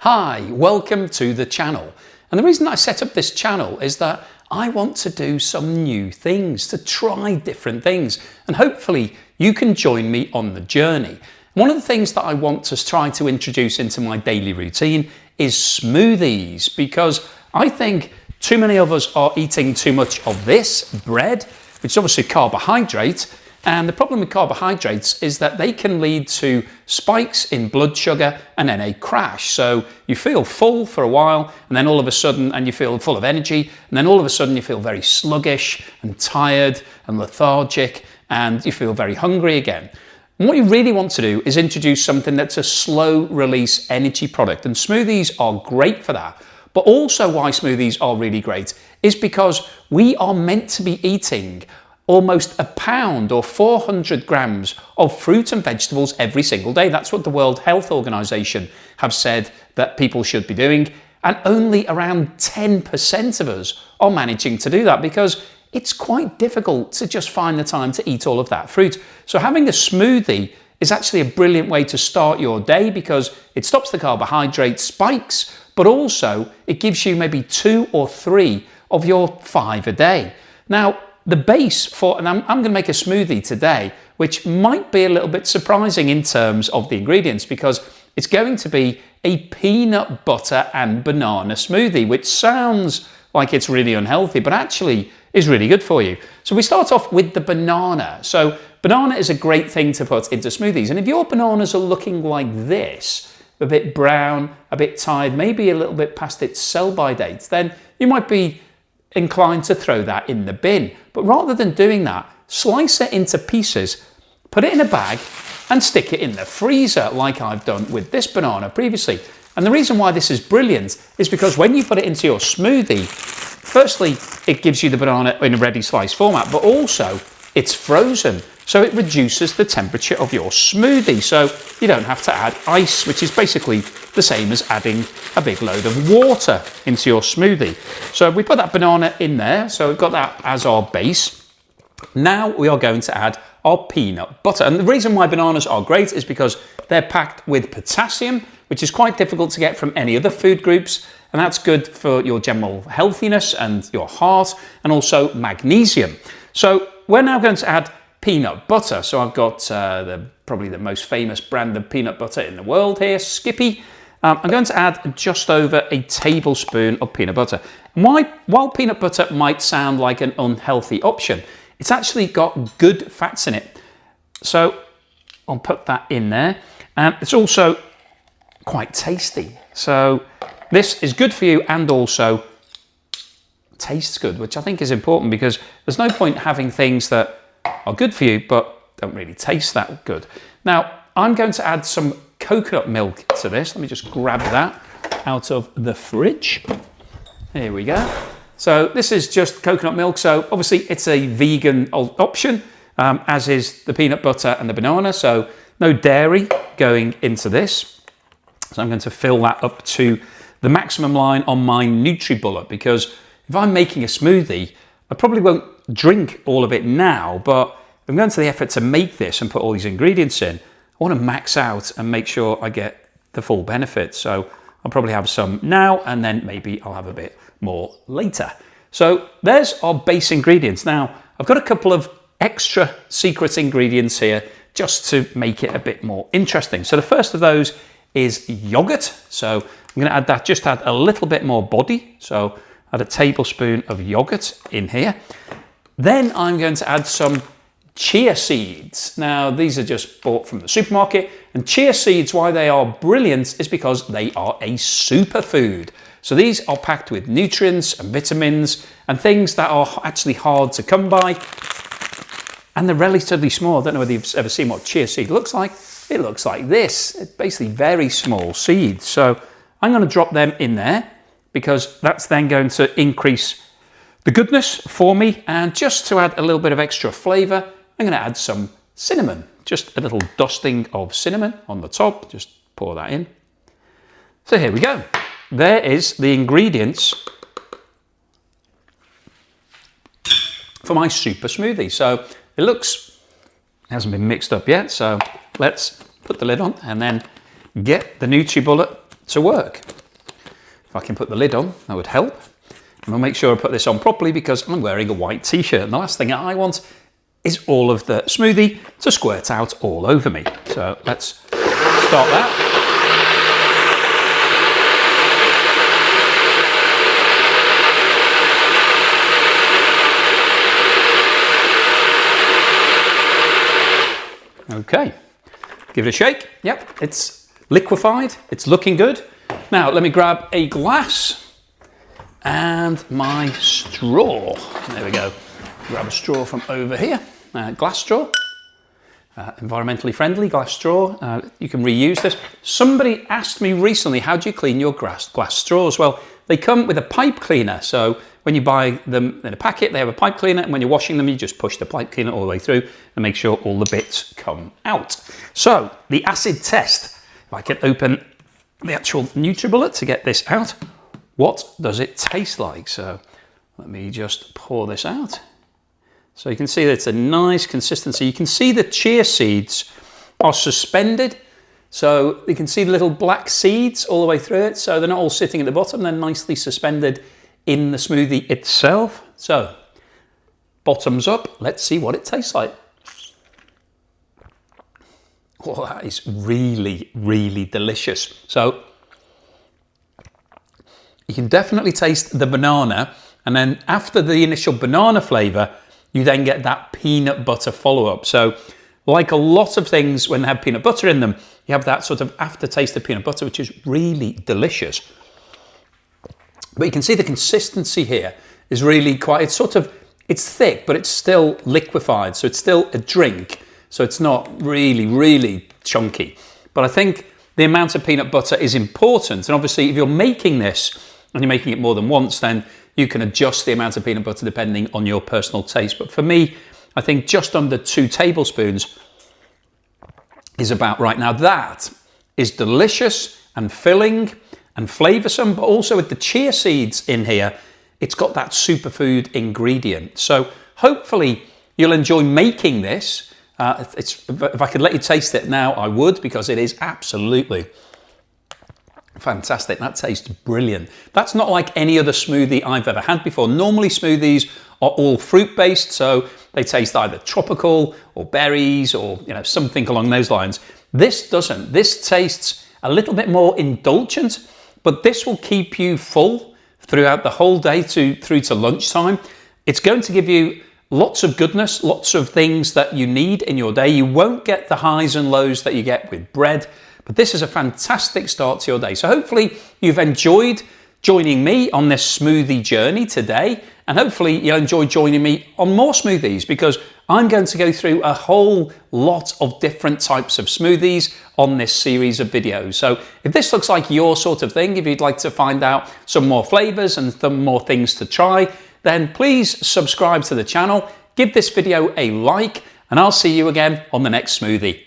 Hi, welcome to the channel. And the reason I set up this channel is that I want to do some new things, to try different things, and hopefully you can join me on the journey. One of the things that I want to try to introduce into my daily routine is smoothies, because I think too many of us are eating too much of this bread, which is obviously carbohydrate. And the problem with carbohydrates is that they can lead to spikes in blood sugar and then a crash. So you feel full for a while, and then all of a sudden, and you feel full of energy, and then all of a sudden you feel very sluggish and tired and lethargic, and you feel very hungry again. And what you really want to do is introduce something that's a slow release energy product, and smoothies are great for that. But also why smoothies are really great is because we are meant to be eating almost a pound or 400 grams of fruit and vegetables every single day. That's what the World Health Organization have said that people should be doing. And only around 10% of us are managing to do that because it's quite difficult to just find the time to eat all of that fruit. So having a smoothie is actually a brilliant way to start your day because it stops the carbohydrate spikes, but also it gives you maybe 2 or 3 of your 5 a day. Now, the base for, and I'm going to make a smoothie today, which might be a little bit surprising in terms of the ingredients because it's going to be a peanut butter and banana smoothie, which sounds like it's really unhealthy, but actually is really good for you. So we start off with the banana. So banana is a great thing to put into smoothies. And if your bananas are looking like this, a bit brown, a bit tired, maybe a little bit past its sell-by date, then you might be inclined to throw that in the bin. But rather than doing that, slice it into pieces, put it in a bag and stick it in the freezer like I've done with this banana previously. And the reason why this is brilliant is because when you put it into your smoothie, firstly, it gives you the banana in a ready slice format, but also it's frozen. So it reduces the temperature of your smoothie. So you don't have to add ice, which is basically the same as adding a big load of water into your smoothie. So we put that banana in there. So we've got that as our base. Now we are going to add our peanut butter. And the reason why bananas are great is because they're packed with potassium, which is quite difficult to get from any other food groups. And that's good for your general healthiness and your heart, and also magnesium. So we're now going to add peanut butter. So I've got probably the most famous brand of peanut butter in the world here, Skippy. I'm going to add just over a tablespoon of peanut butter. And while peanut butter might sound like an unhealthy option, it's actually got good fats in it. So I'll put that in there. And it's also quite tasty. So this is good for you and also tastes good, which I think is important because there's no point having things that are good for you but don't really taste that good. Now I'm going to add some coconut milk to this. Let me just grab that out of the fridge. Here we go. So this is just coconut milk. So obviously it's a vegan option, as is the peanut butter and the banana. So no dairy going into this. So I'm going to fill that up to the maximum line on my nutribullet because if I'm making a smoothie, I probably won't drink all of it now, but if I'm going to the effort to make this and put all these ingredients in, I want to max out and make sure I get the full benefit. So I'll probably have some now and then maybe I'll have a bit more later. So there's our base ingredients. Now I've got a couple of extra secret ingredients here just to make it a bit more interesting. So the first of those is yogurt. So I'm going to add that, just add a little bit more body. So add a tablespoon of yogurt in here. Then I'm going to add some chia seeds. Now these are just bought from the supermarket, and chia seeds, why they are brilliant is because they are a superfood. So these are packed with nutrients and vitamins and things that are actually hard to come by. And they're relatively small. I don't know whether you've ever seen what chia seed looks like. It looks like this. It's basically very small seeds. So I'm going to drop them in there because that's then going to increase the goodness for me. And just to add a little bit of extra flavor, I'm going to add some cinnamon. Just a little dusting of cinnamon on the top. Just pour that in. So here we go. There is the ingredients for my super smoothie. So it hasn't been mixed up yet. So let's put the lid on and then get the nutribullet to work. If I can put the lid on, that would help. And I'll make sure I put this on properly because I'm wearing a white t-shirt. And the last thing I want is all of the smoothie to squirt out all over me. So let's start that. Okay, give it a shake. Yep, it's liquefied, it's looking good. Now let me grab a glass and my straw. There we go. Grab a straw from over here, glass straw. Environmentally friendly glass straw. You can reuse this. Somebody asked me recently, how do you clean your glass straws? Well, they come with a pipe cleaner. So when you buy them in a packet, they have a pipe cleaner, and when you're washing them, you just push the pipe cleaner all the way through and make sure all the bits come out. So the acid test, if I can open the actual nutribullet to get this out, what does it taste like? So let me just pour this out. So you can see that it's a nice consistency. You can see the chia seeds are suspended. So you can see the little black seeds all the way through it. So they're not all sitting at the bottom, they're nicely suspended in the smoothie itself. So bottoms up, let's see what it tastes like. Oh, that is really, really delicious. So you can definitely taste the banana, and then after the initial banana flavor, you then get that peanut butter follow-up. So like a lot of things when they have peanut butter in them, you have that sort of aftertaste of peanut butter, which is really delicious. But you can see the consistency here is really quite, it's thick, but it's still liquefied. So it's still a drink. So it's not really, really chunky. But I think the amount of peanut butter is important. And obviously if you're making this and you're making it more than once, then you can adjust the amount of peanut butter depending on your personal taste. But for me, I think just under 2 tablespoons is about right. Now that is delicious and filling and flavoursome, but also with the chia seeds in here, it's got that superfood ingredient. So hopefully you'll enjoy making this. If I could let you taste it now, I would, because it is absolutely fantastic. That tastes brilliant. That's not like any other smoothie I've ever had before. Normally smoothies are all fruit-based, so they taste either tropical or berries or something along those lines. This doesn't. This tastes a little bit more indulgent, but this will keep you full throughout the whole day through to lunchtime. It's going to give you lots of goodness, lots of things that you need in your day. You won't get the highs and lows that you get with bread, but this is a fantastic start to your day. So hopefully you've enjoyed joining me on this smoothie journey today, and hopefully you'll enjoy joining me on more smoothies, because I'm going to go through a whole lot of different types of smoothies on this series of videos. So if this looks like your sort of thing, if you'd like to find out some more flavors and some more things to try, then please subscribe to the channel, give this video a like, and I'll see you again on the next smoothie.